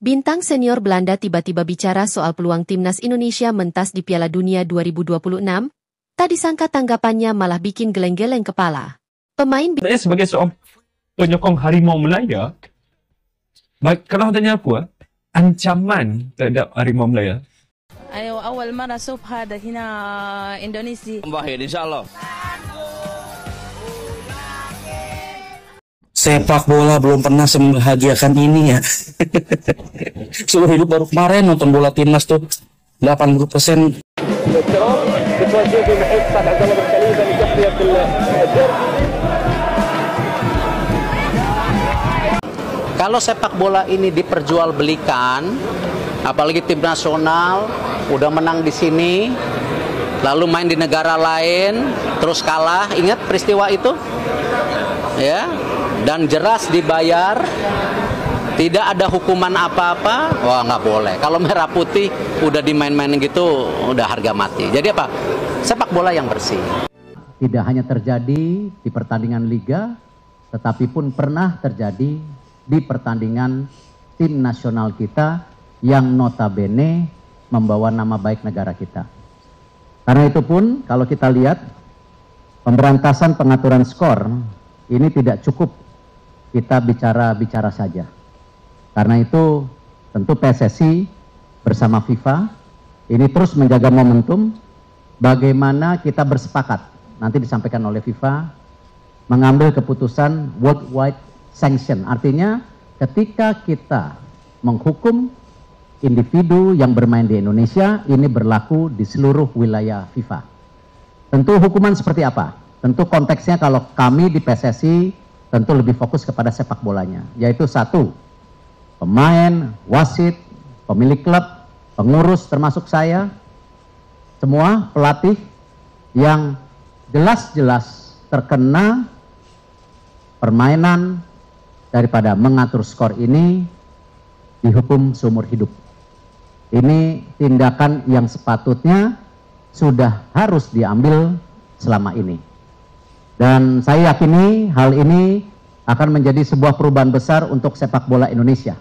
Bintang senior Belanda tiba-tiba bicara soal peluang timnas Indonesia mentas di Piala Dunia 2026. Tak disangka tanggapannya malah bikin geleng-geleng kepala. Pemain Saya sebagai seorang penyokong Harimau Melaya, kalau tanya aku, ancaman terhadap Harimau Melaya. أول مرة أشوف هذا هنا إندونيسي. Bahir insyaallah. Sepak bola belum pernah sembahagiakan ini ya. Seluruh hidup baru kemarin nonton bola timnas tuh 80%. Kalau sepak bola ini diperjualbelikan, apalagi tim nasional udah menang di sini, lalu main di negara lain, terus kalah, ingat peristiwa itu? Ya, dan jelas dibayar, tidak ada hukuman apa-apa, wah nggak boleh. Kalau merah putih udah dimain-mainin gitu, udah harga mati. Jadi apa? Sepak bola yang bersih. Tidak hanya terjadi di pertandingan liga, tetapi pun pernah terjadi di pertandingan tim nasional kita yang notabene membawa nama baik negara kita. Karena itu pun kalau kita lihat pemberantasan pengaturan skor ini tidak cukup kita bicara saja. Karena itu tentu PSSI bersama FIFA ini terus menjaga momentum bagaimana kita bersepakat, nanti disampaikan oleh FIFA, mengambil keputusan worldwide sanction. Artinya ketika kita menghukum individu yang bermain di Indonesia, ini berlaku di seluruh wilayah FIFA. Tentu hukuman seperti apa? Tentu konteksnya kalau kami di PSSI tentu lebih fokus kepada sepak bolanya, yaitu satu, pemain, wasit, pemilik klub, pengurus termasuk saya, semua pelatih yang jelas-jelas terkena permainan daripada mengatur skor ini dihukum seumur hidup. Ini tindakan yang sepatutnya sudah harus diambil selama ini. Dan saya yakini hal ini akan menjadi sebuah perubahan besar untuk sepak bola Indonesia.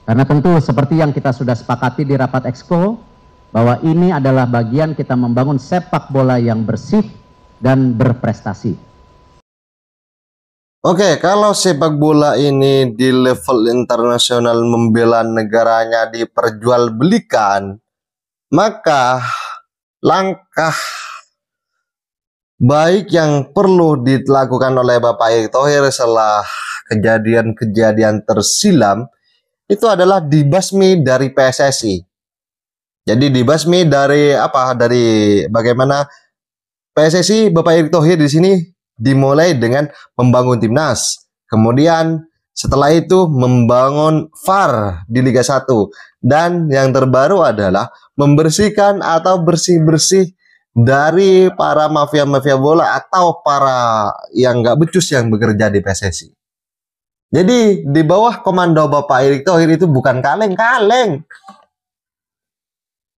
Karena tentu seperti yang kita sudah sepakati di rapat Exco, bahwa ini adalah bagian kita membangun sepak bola yang bersih dan berprestasi. Oke, kalau sepak bola ini di level internasional membela negaranya diperjualbelikan, maka langkah baik yang perlu dilakukan oleh Bapak Erick Thohir setelah kejadian-kejadian tersilam itu adalah dibasmi dari PSSI. Jadi dibasmi dari apa? Dari bagaimana PSSI Bapak Erick Thohir di sini dimulai dengan membangun timnas. Kemudian setelah itu membangun VAR di Liga 1. Dan yang terbaru adalah membersihkan atau bersih-bersih dari para mafia-mafia bola atau para yang nggak becus yang bekerja di PSSI. Jadi di bawah komando Bapak Erick Thohir itu bukan kaleng-kaleng.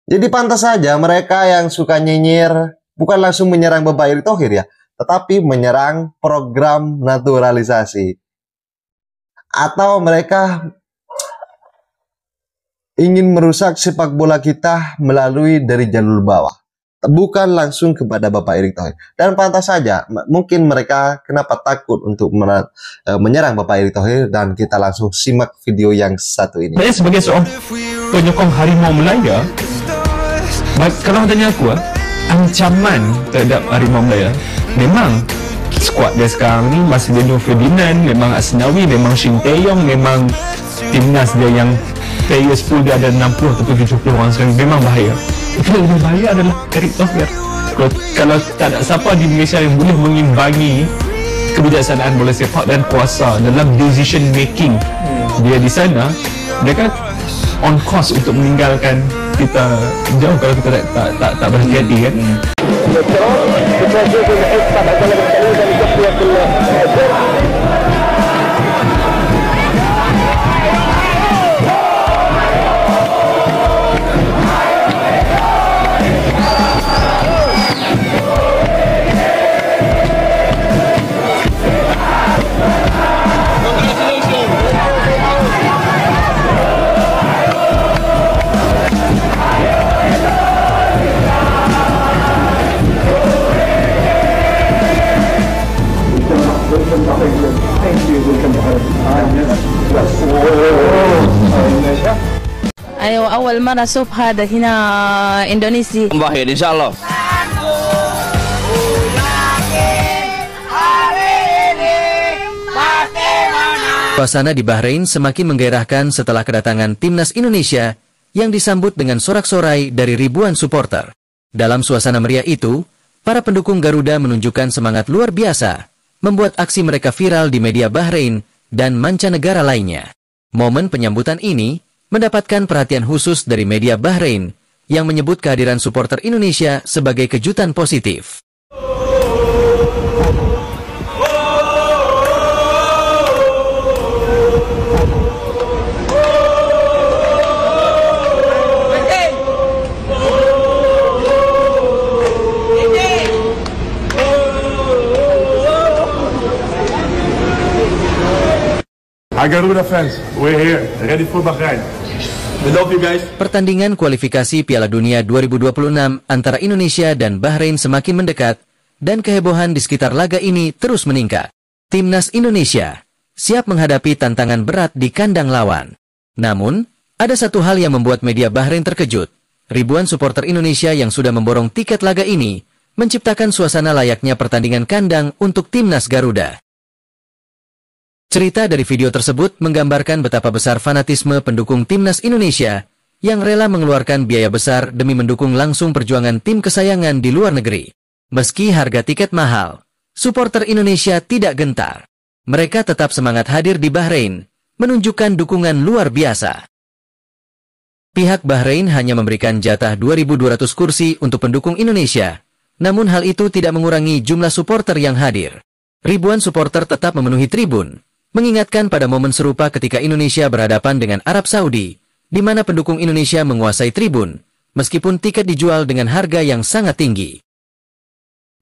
Jadi pantas saja mereka yang suka nyinyir bukan langsung menyerang Bapak Erick Thohir ya, tetapi menyerang program naturalisasi. Atau mereka ingin merusak sepak bola kita melalui dari jalur bawah. Bukan langsung kepada Bapak Erick Thohir. Dan pantas saja, mungkin mereka kenapa takut untuk menyerang Bapak Erick Thohir, dan kita langsung simak video yang satu ini. Saya sebagai seorang penyokong Harimau Melaya, kalau tanya aku, ancaman terhadap Harimau Melaya, memang skuad dia sekarang ni masih Dino Ferdinand, memang Asnawi, memang Shin Tae-yong, memang timnas dia yang players pool dia ada 60 atau 70 orang sekarang, memang bahaya. Yang lebih bahaya adalah Erick Thohir. Kalau tak ada siapa di Malaysia yang boleh mengimbangi kebijaksanaan bola sepak dan kuasa dalam decision making dia di sana, dia kan on course untuk meninggalkan kita jauh kalau kita tak berhati-hati kan. أيوة أول مرة أشوف هذا هنا إندونيسي. Bahir insyaallah. Suasana di Bahrain semakin menggairahkan setelah kedatangan timnas Indonesia yang disambut dengan sorak-sorai dari ribuan supporter. Dalam suasana meriah itu, para pendukung Garuda menunjukkan semangat luar biasa, membuat aksi mereka viral di media Bahrain dan mancanegara lainnya. Momen penyambutan ini mendapatkan perhatian khusus dari media Bahrain yang menyebut kehadiran supporter Indonesia sebagai kejutan positif. Hi Garuda fans, we're here, ready for Bahrain. We love you guys. Pertandingan kualifikasi Piala Dunia 2026 antara Indonesia dan Bahrain semakin mendekat, dan kehebohan di sekitar laga ini terus meningkat. Timnas Indonesia siap menghadapi tantangan berat di kandang lawan. Namun, ada satu hal yang membuat media Bahrain terkejut. Ribuan supporter Indonesia yang sudah memborong tiket laga ini menciptakan suasana layaknya pertandingan kandang untuk Timnas Garuda. Cerita dari video tersebut menggambarkan betapa besar fanatisme pendukung Timnas Indonesia yang rela mengeluarkan biaya besar demi mendukung langsung perjuangan tim kesayangan di luar negeri. Meski harga tiket mahal, supporter Indonesia tidak gentar. Mereka tetap semangat hadir di Bahrain, menunjukkan dukungan luar biasa. Pihak Bahrain hanya memberikan jatah 2.200 kursi untuk pendukung Indonesia, namun hal itu tidak mengurangi jumlah supporter yang hadir. Ribuan supporter tetap memenuhi tribun, mengingatkan pada momen serupa ketika Indonesia berhadapan dengan Arab Saudi, di mana pendukung Indonesia menguasai tribun, meskipun tiket dijual dengan harga yang sangat tinggi.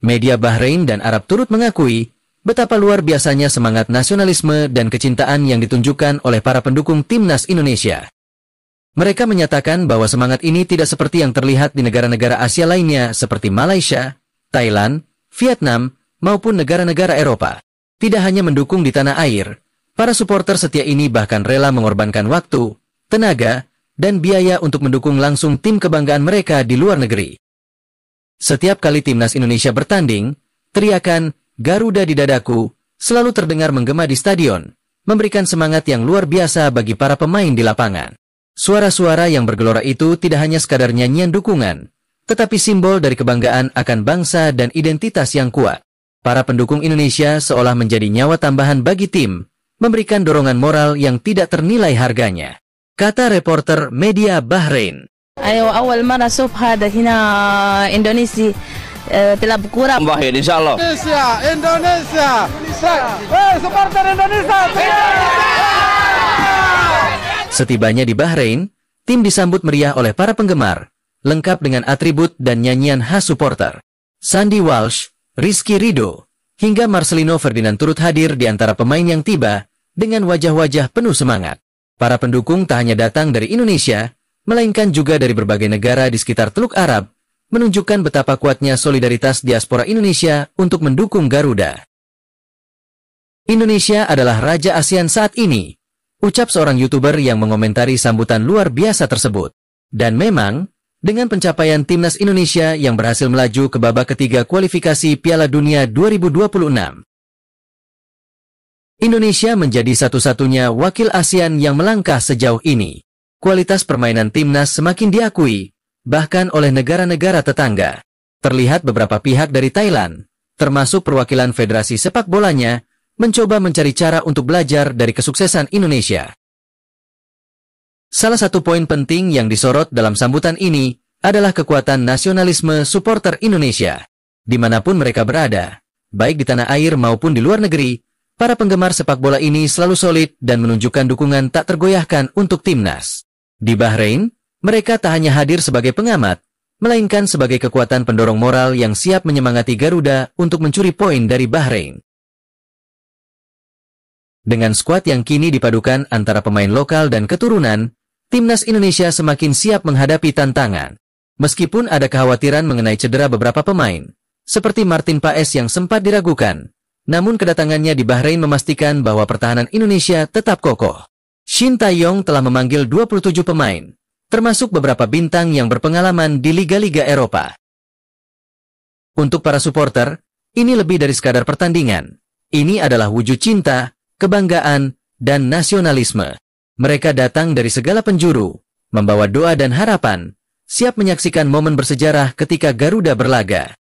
Media Bahrain dan Arab turut mengakui betapa luar biasanya semangat nasionalisme dan kecintaan yang ditunjukkan oleh para pendukung Timnas Indonesia. Mereka menyatakan bahwa semangat ini tidak seperti yang terlihat di negara-negara Asia lainnya seperti Malaysia, Thailand, Vietnam, maupun negara-negara Eropa. Tidak hanya mendukung di tanah air, para supporter setia ini bahkan rela mengorbankan waktu, tenaga, dan biaya untuk mendukung langsung tim kebanggaan mereka di luar negeri. Setiap kali Timnas Indonesia bertanding, teriakan "Garuda di dadaku" selalu terdengar menggema di stadion, memberikan semangat yang luar biasa bagi para pemain di lapangan. Suara-suara yang bergelora itu tidak hanya sekadar nyanyian dukungan, tetapi simbol dari kebanggaan akan bangsa dan identitas yang kuat. Para pendukung Indonesia seolah menjadi nyawa tambahan bagi tim, memberikan dorongan moral yang tidak ternilai harganya. Kata reporter media Bahrain. أيوة أول مرة أشوف هذا هنا إندونيسي تلعب كورة. Bahir insyaallah. Indonesia. Supporter Indonesia. Setibanya di Bahrain, tim disambut meriah oleh para penggemar, lengkap dengan atribut dan nyanyian khas supporter. Sandy Walsh, Rizky Ridho, hingga Marcelino Ferdinand turut hadir di antara pemain yang tiba dengan wajah-wajah penuh semangat. Para pendukung tak hanya datang dari Indonesia, melainkan juga dari berbagai negara di sekitar Teluk Arab, menunjukkan betapa kuatnya solidaritas diaspora Indonesia untuk mendukung Garuda. Indonesia adalah Raja ASEAN saat ini, ucap seorang YouTuber yang mengomentari sambutan luar biasa tersebut. Dan memang, dengan pencapaian Timnas Indonesia yang berhasil melaju ke babak ketiga kualifikasi Piala Dunia 2026, Indonesia menjadi satu-satunya wakil ASEAN yang melangkah sejauh ini. Kualitas permainan Timnas semakin diakui, bahkan oleh negara-negara tetangga. Terlihat beberapa pihak dari Thailand, termasuk perwakilan Federasi Sepak Bolanya, mencoba mencari cara untuk belajar dari kesuksesan Indonesia. Salah satu poin penting yang disorot dalam sambutan ini adalah kekuatan nasionalisme supporter Indonesia. Dimanapun mereka berada, baik di tanah air maupun di luar negeri, para penggemar sepak bola ini selalu solid dan menunjukkan dukungan tak tergoyahkan untuk Timnas. Di Bahrain, mereka tak hanya hadir sebagai pengamat, melainkan sebagai kekuatan pendorong moral yang siap menyemangati Garuda untuk mencuri poin dari Bahrain. Dengan skuad yang kini dipadukan antara pemain lokal dan keturunan, Timnas Indonesia semakin siap menghadapi tantangan. Meskipun ada kekhawatiran mengenai cedera beberapa pemain, seperti Martin Paes yang sempat diragukan, namun kedatangannya di Bahrain memastikan bahwa pertahanan Indonesia tetap kokoh. Shin Tae-yong telah memanggil 27 pemain, termasuk beberapa bintang yang berpengalaman di liga-liga Eropa. Untuk para supporter, ini lebih dari sekadar pertandingan. Ini adalah wujud cinta, kebanggaan, dan nasionalisme. Mereka datang dari segala penjuru, membawa doa dan harapan, siap menyaksikan momen bersejarah ketika Garuda berlaga.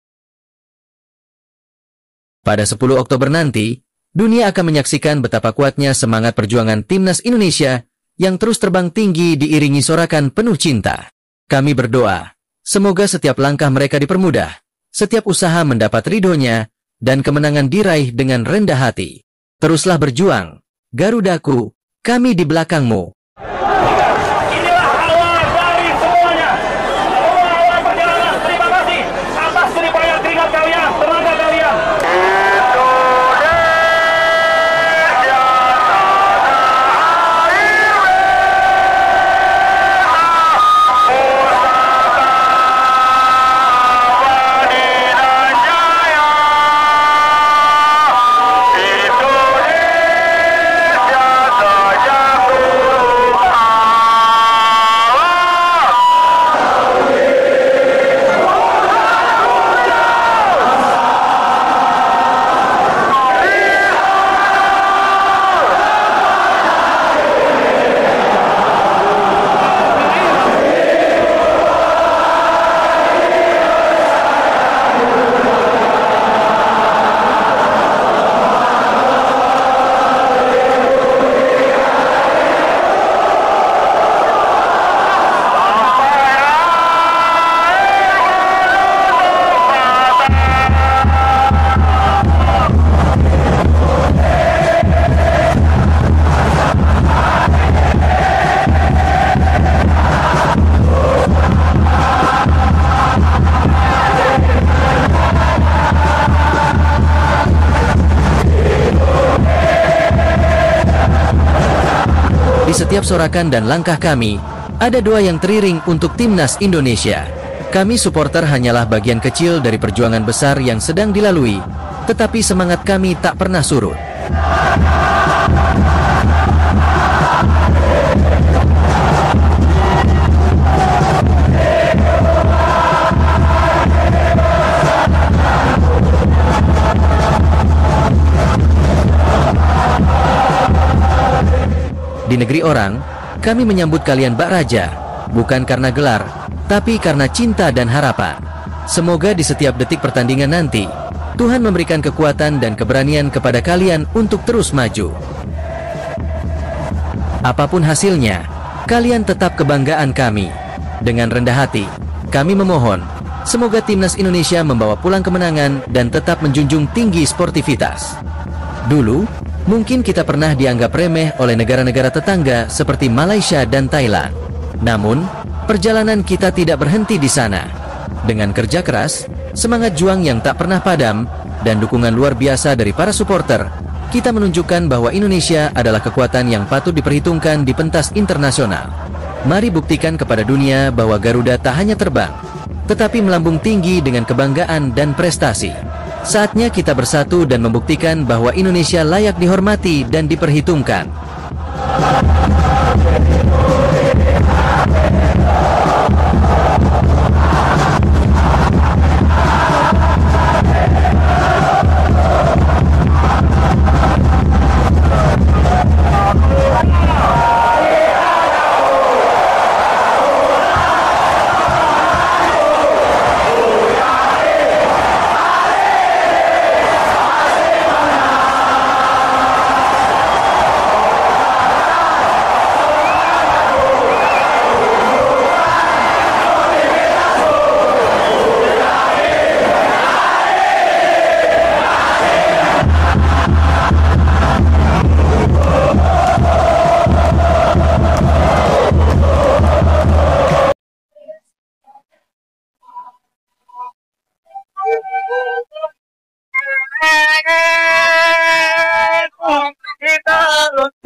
Pada 10 Oktober nanti, dunia akan menyaksikan betapa kuatnya semangat perjuangan Timnas Indonesia yang terus terbang tinggi diiringi sorakan penuh cinta. Kami berdoa, semoga setiap langkah mereka dipermudah, setiap usaha mendapat ridhonya, dan kemenangan diraih dengan rendah hati. Teruslah berjuang, Garudaku, kami di belakangmu. Inilah awal dari semuanya. Awal perjalanan. Terima kasih atas jeripaya keringat kalian, tenaga kalian. Di setiap sorakan dan langkah kami, ada doa yang teriring untuk Timnas Indonesia. Kami supporter hanyalah bagian kecil dari perjuangan besar yang sedang dilalui, tetapi semangat kami tak pernah surut. Di negeri orang, kami menyambut kalian Bak Raja, bukan karena gelar, tapi karena cinta dan harapan. Semoga di setiap detik pertandingan nanti, Tuhan memberikan kekuatan dan keberanian kepada kalian untuk terus maju. Apapun hasilnya, kalian tetap kebanggaan kami. Dengan rendah hati, kami memohon, semoga Timnas Indonesia membawa pulang kemenangan dan tetap menjunjung tinggi sportivitas. Dulu, mungkin kita pernah dianggap remeh oleh negara-negara tetangga seperti Malaysia dan Thailand. Namun, perjalanan kita tidak berhenti di sana. Dengan kerja keras, semangat juang yang tak pernah padam, dan dukungan luar biasa dari para supporter, kita menunjukkan bahwa Indonesia adalah kekuatan yang patut diperhitungkan di pentas internasional. Mari buktikan kepada dunia bahwa Garuda tak hanya terbang, tetapi melambung tinggi dengan kebanggaan dan prestasi. Saatnya kita bersatu dan membuktikan bahwa Indonesia layak dihormati dan diperhitungkan.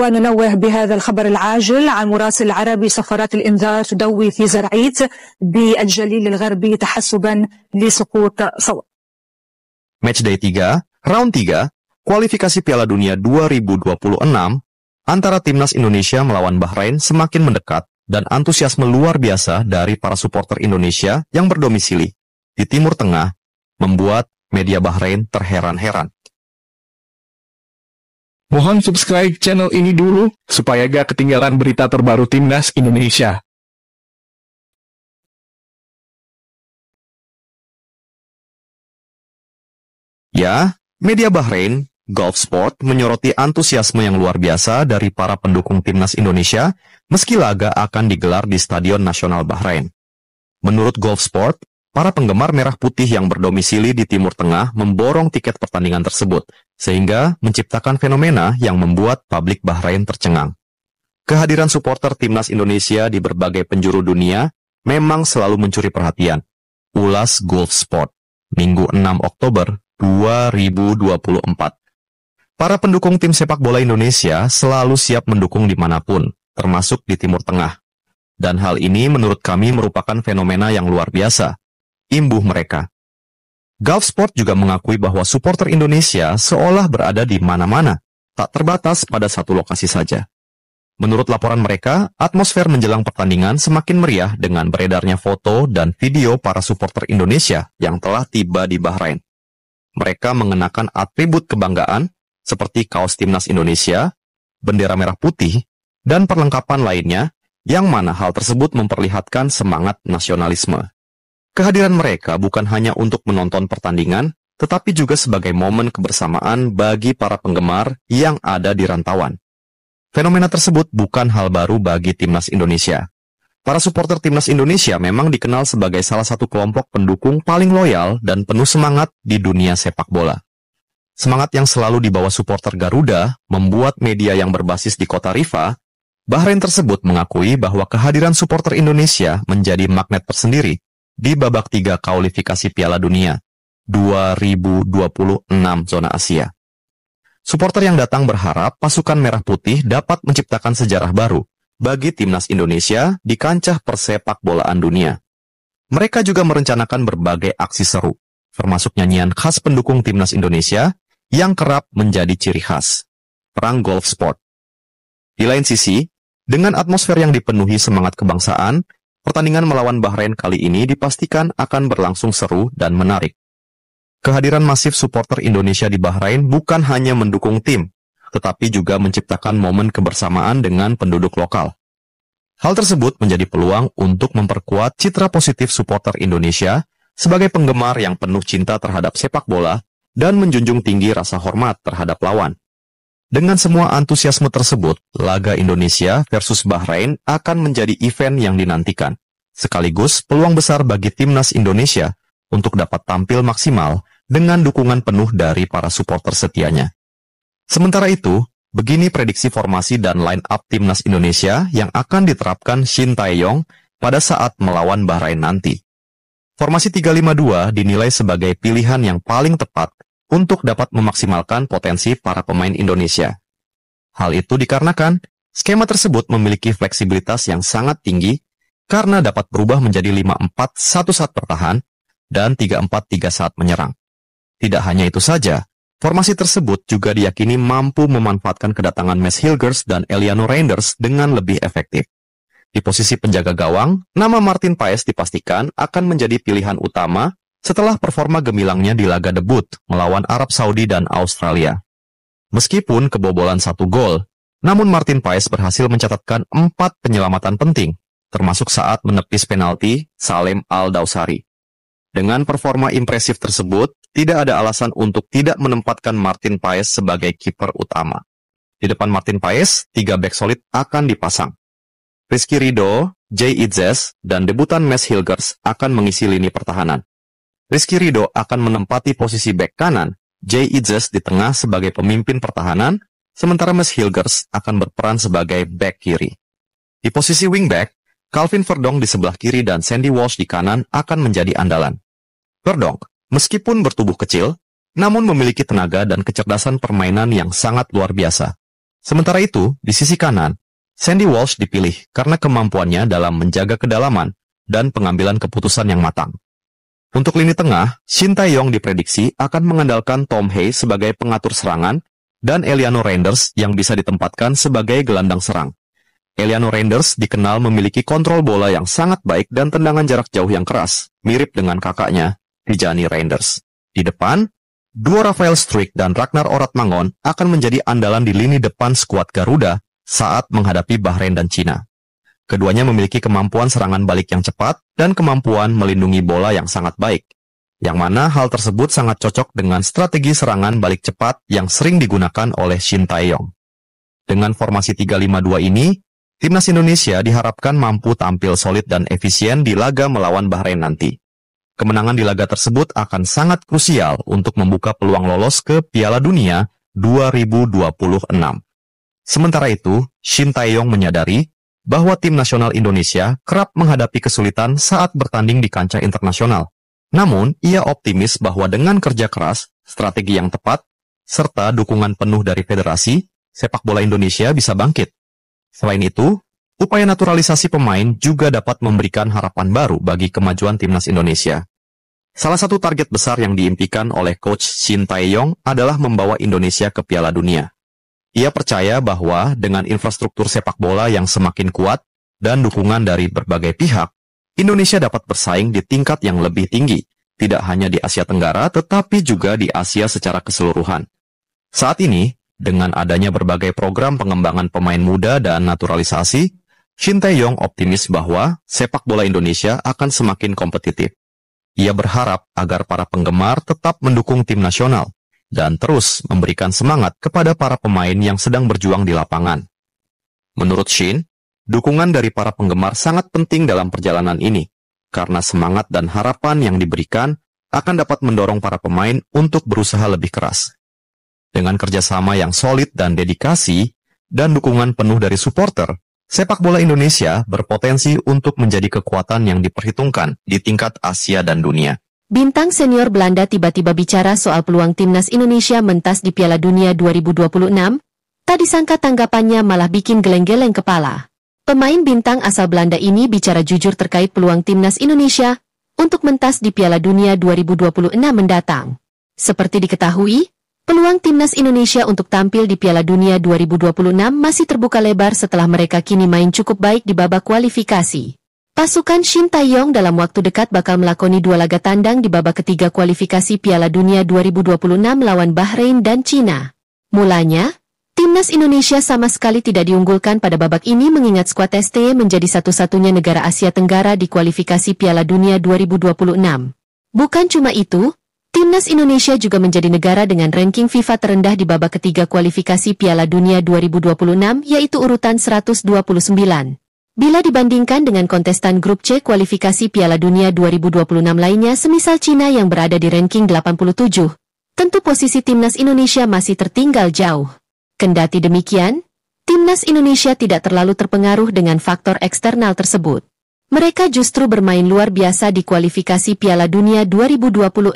وننوه بهذا الخبر العاجل عن مراسل العربي صفارات الإنذار تدوي في زرعيت بالجليل الغربي تحسبا لسقوط صوت. Matchday 3, Round 3, kualifikasi Piala Dunia 2026 antara Timnas Indonesia melawan Bahrain semakin mendekat dan antusiasme luar biasa dari para supporter Indonesia yang berdomisili di Timur Tengah membuat media Bahrain terheran-heran. Mohon subscribe channel ini dulu supaya gak ketinggalan berita terbaru Timnas Indonesia. Ya, media Bahrain, Gulf Sport menyoroti antusiasme yang luar biasa dari para pendukung Timnas Indonesia meski laga akan digelar di Stadion Nasional Bahrain. Menurut Gulf Sport, para penggemar merah putih yang berdomisili di Timur Tengah memborong tiket pertandingan tersebut, sehingga menciptakan fenomena yang membuat publik Bahrain tercengang. Kehadiran supporter Timnas Indonesia di berbagai penjuru dunia memang selalu mencuri perhatian. Ulas Gulf Sport, Minggu 6 Oktober 2024. Para pendukung tim sepak bola Indonesia selalu siap mendukung dimanapun, termasuk di Timur Tengah. Dan hal ini menurut kami merupakan fenomena yang luar biasa. Imbuh mereka. Gulf Sport juga mengakui bahwa supporter Indonesia seolah berada di mana-mana, tak terbatas pada satu lokasi saja. Menurut laporan mereka, atmosfer menjelang pertandingan semakin meriah dengan beredarnya foto dan video para supporter Indonesia yang telah tiba di Bahrain. Mereka mengenakan atribut kebanggaan seperti kaos Timnas Indonesia, bendera merah putih, dan perlengkapan lainnya, yang mana hal tersebut memperlihatkan semangat nasionalisme. Kehadiran mereka bukan hanya untuk menonton pertandingan, tetapi juga sebagai momen kebersamaan bagi para penggemar yang ada di rantauan. Fenomena tersebut bukan hal baru bagi Timnas Indonesia. Para supporter Timnas Indonesia memang dikenal sebagai salah satu kelompok pendukung paling loyal dan penuh semangat di dunia sepak bola. Semangat yang selalu dibawa supporter Garuda membuat media yang berbasis di kota Rifa, Bahrain tersebut mengakui bahwa kehadiran supporter Indonesia menjadi magnet tersendiri di babak 3 kualifikasi Piala Dunia 2026 zona Asia. Supporter yang datang berharap pasukan merah putih dapat menciptakan sejarah baru bagi Timnas Indonesia di kancah persepak bolaan dunia. Mereka juga merencanakan berbagai aksi seru, termasuk nyanyian khas pendukung Timnas Indonesia yang kerap menjadi ciri khas perang Gulf Sport. Di lain sisi, dengan atmosfer yang dipenuhi semangat kebangsaan, pertandingan melawan Bahrain kali ini dipastikan akan berlangsung seru dan menarik. Kehadiran masif supporter Indonesia di Bahrain bukan hanya mendukung tim, tetapi juga menciptakan momen kebersamaan dengan penduduk lokal. Hal tersebut menjadi peluang untuk memperkuat citra positif supporter Indonesia sebagai penggemar yang penuh cinta terhadap sepak bola dan menjunjung tinggi rasa hormat terhadap lawan. Dengan semua antusiasme tersebut, laga Indonesia versus Bahrain akan menjadi event yang dinantikan, sekaligus peluang besar bagi Timnas Indonesia untuk dapat tampil maksimal dengan dukungan penuh dari para supporter setianya. Sementara itu, begini prediksi formasi dan line-up Timnas Indonesia yang akan diterapkan Shin Tae-yong pada saat melawan Bahrain nanti. Formasi 3-5-2 dinilai sebagai pilihan yang paling tepat untuk dapat memaksimalkan potensi para pemain Indonesia. Hal itu dikarenakan skema tersebut memiliki fleksibilitas yang sangat tinggi karena dapat berubah menjadi 5-4-1 saat bertahan dan 3-4-3 saat menyerang. Tidak hanya itu saja, formasi tersebut juga diyakini mampu memanfaatkan kedatangan Mads Hilgers dan Eliano Reinders dengan lebih efektif. Di posisi penjaga gawang, nama Martin Paes dipastikan akan menjadi pilihan utama setelah performa gemilangnya di laga debut melawan Arab Saudi dan Australia. Meskipun kebobolan 1 gol, namun Martin Paes berhasil mencatatkan 4 penyelamatan penting, termasuk saat menepis penalti Salem Al-Dawsari. Dengan performa impresif tersebut, tidak ada alasan untuk tidak menempatkan Martin Paes sebagai kiper utama. Di depan Martin Paes, 3 bek solid akan dipasang. Rizky Ridho, Jay Itzes, dan debutan Mads Hilgers akan mengisi lini pertahanan. Rizky Ridho akan menempati posisi bek kanan, Jay Itzes di tengah sebagai pemimpin pertahanan, sementara Mads Hilgers akan berperan sebagai bek kiri. Di posisi wingback, Calvin Verdonk di sebelah kiri dan Sandy Walsh di kanan akan menjadi andalan. Verdonk, meskipun bertubuh kecil, namun memiliki tenaga dan kecerdasan permainan yang sangat luar biasa. Sementara itu, di sisi kanan, Sandy Walsh dipilih karena kemampuannya dalam menjaga kedalaman dan pengambilan keputusan yang matang. Untuk lini tengah, Shin Tae-yong diprediksi akan mengandalkan Tom Hay sebagai pengatur serangan dan Eliano Reinders yang bisa ditempatkan sebagai gelandang serang. Eliano Reinders dikenal memiliki kontrol bola yang sangat baik dan tendangan jarak jauh yang keras, mirip dengan kakaknya, Tijani Reinders. Di depan, duo Rafael Struijk dan Ragnar Oratmangon akan menjadi andalan di lini depan skuad Garuda saat menghadapi Bahrain dan Cina. Keduanya memiliki kemampuan serangan balik yang cepat dan kemampuan melindungi bola yang sangat baik, yang mana hal tersebut sangat cocok dengan strategi serangan balik cepat yang sering digunakan oleh Shin Tae-yong. Dengan formasi 3-5-2 ini, Timnas Indonesia diharapkan mampu tampil solid dan efisien di laga melawan Bahrain nanti. Kemenangan di laga tersebut akan sangat krusial untuk membuka peluang lolos ke Piala Dunia 2026. Sementara itu, Shin Tae-yong menyadari bahwa tim nasional Indonesia kerap menghadapi kesulitan saat bertanding di kancah internasional. Namun, ia optimis bahwa dengan kerja keras, strategi yang tepat, serta dukungan penuh dari federasi, sepak bola Indonesia bisa bangkit. Selain itu, upaya naturalisasi pemain juga dapat memberikan harapan baru bagi kemajuan Timnas Indonesia. Salah satu target besar yang diimpikan oleh Coach Shin Tae-yong adalah membawa Indonesia ke Piala Dunia. Ia percaya bahwa dengan infrastruktur sepak bola yang semakin kuat dan dukungan dari berbagai pihak, Indonesia dapat bersaing di tingkat yang lebih tinggi, tidak hanya di Asia Tenggara tetapi juga di Asia secara keseluruhan. Saat ini, dengan adanya berbagai program pengembangan pemain muda dan naturalisasi, Shin Tae-yong optimis bahwa sepak bola Indonesia akan semakin kompetitif. Ia berharap agar para penggemar tetap mendukung tim nasional dan terus memberikan semangat kepada para pemain yang sedang berjuang di lapangan. Menurut Shin, dukungan dari para penggemar sangat penting dalam perjalanan ini, karena semangat dan harapan yang diberikan akan dapat mendorong para pemain untuk berusaha lebih keras. Dengan kerjasama yang solid dan dedikasi, dan dukungan penuh dari supporter, sepak bola Indonesia berpotensi untuk menjadi kekuatan yang diperhitungkan di tingkat Asia dan dunia. Bintang senior Belanda tiba-tiba bicara soal peluang Timnas Indonesia mentas di Piala Dunia 2026, tak disangka tanggapannya malah bikin geleng-geleng kepala. Pemain bintang asal Belanda ini bicara jujur terkait peluang Timnas Indonesia untuk mentas di Piala Dunia 2026 mendatang. Seperti diketahui, peluang Timnas Indonesia untuk tampil di Piala Dunia 2026 masih terbuka lebar setelah mereka kini main cukup baik di babak kualifikasi. Pasukan Shin Tae-yong dalam waktu dekat bakal melakoni 2 laga tandang di babak ketiga kualifikasi Piala Dunia 2026 lawan Bahrain dan Cina. Mulanya, Timnas Indonesia sama sekali tidak diunggulkan pada babak ini mengingat skuad ST menjadi satu-satunya negara Asia Tenggara di kualifikasi Piala Dunia 2026. Bukan cuma itu, Timnas Indonesia juga menjadi negara dengan ranking FIFA terendah di babak ketiga kualifikasi Piala Dunia 2026 yaitu urutan 129. Bila dibandingkan dengan kontestan grup C kualifikasi Piala Dunia 2026 lainnya semisal Cina yang berada di ranking 87, tentu posisi Timnas Indonesia masih tertinggal jauh. Kendati demikian, Timnas Indonesia tidak terlalu terpengaruh dengan faktor eksternal tersebut. Mereka justru bermain luar biasa di kualifikasi Piala Dunia 2026.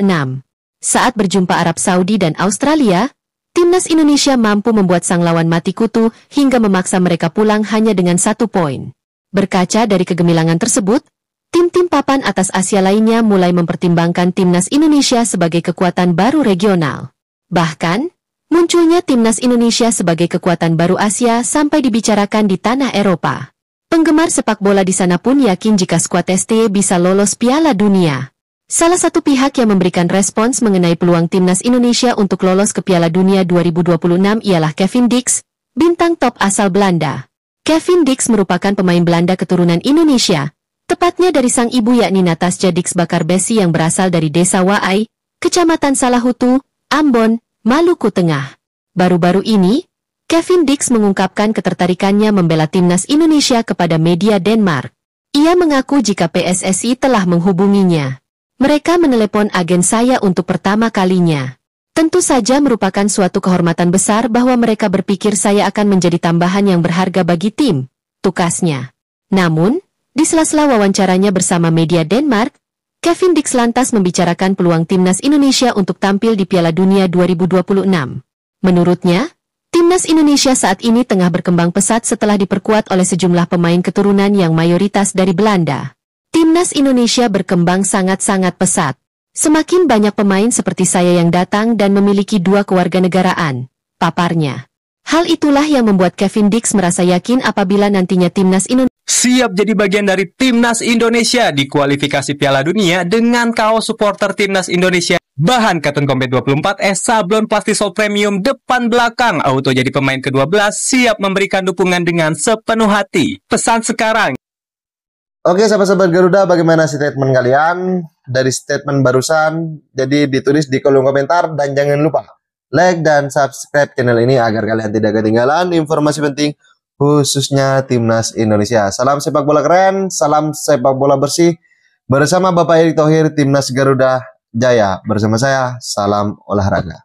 Saat berjumpa Arab Saudi dan Australia, Timnas Indonesia mampu membuat sang lawan mati kutu hingga memaksa mereka pulang hanya dengan 1 poin. Berkaca dari kegemilangan tersebut, tim-tim papan atas Asia lainnya mulai mempertimbangkan Timnas Indonesia sebagai kekuatan baru regional. Bahkan, munculnya Timnas Indonesia sebagai kekuatan baru Asia sampai dibicarakan di tanah Eropa. Penggemar sepak bola di sana pun yakin jika skuad ST bisa lolos Piala Dunia. Salah satu pihak yang memberikan respons mengenai peluang Timnas Indonesia untuk lolos ke Piala Dunia 2026 ialah Kevin Dix, bintang top asal Belanda. Kevin Dix merupakan pemain Belanda keturunan Indonesia, tepatnya dari sang ibu yakni Natasja Dix Bakarbesi yang berasal dari Desa Waai, Kecamatan Salahutu, Ambon, Maluku Tengah. Baru-baru ini, Kevin Dix mengungkapkan ketertarikannya membela Timnas Indonesia kepada media Denmark. Ia mengaku jika PSSI telah menghubunginya. Mereka menelepon agen saya untuk pertama kalinya. Tentu saja merupakan suatu kehormatan besar bahwa mereka berpikir saya akan menjadi tambahan yang berharga bagi tim, tukasnya. Namun, di sela-sela wawancaranya bersama media Denmark, Kevin Dix lantas membicarakan peluang Timnas Indonesia untuk tampil di Piala Dunia 2026. Menurutnya, Timnas Indonesia saat ini tengah berkembang pesat setelah diperkuat oleh sejumlah pemain keturunan yang mayoritas dari Belanda. Timnas Indonesia berkembang sangat-sangat pesat. Semakin banyak pemain seperti saya yang datang dan memiliki 2 kewarganegaraan, paparnya. Hal itulah yang membuat Kevin Dix merasa yakin apabila nantinya timnas Indonesia siap jadi bagian dari timnas Indonesia di kualifikasi Piala Dunia dengan kaos supporter timnas Indonesia. Bahan Cotton Combat 24S sablon plastisol premium depan belakang. Auto jadi pemain ke-12 siap memberikan dukungan dengan sepenuh hati. Pesan sekarang. Oke sahabat-sahabat Garuda, bagaimana statement kalian dari statement barusan? Jadi ditulis di kolom komentar dan jangan lupa like dan subscribe channel ini agar kalian tidak ketinggalan informasi penting khususnya timnas Indonesia. Salam sepak bola keren, salam sepak bola bersih. Bersama Bapak Erick Thohir, timnas Garuda Jaya. Bersama saya, salam olahraga.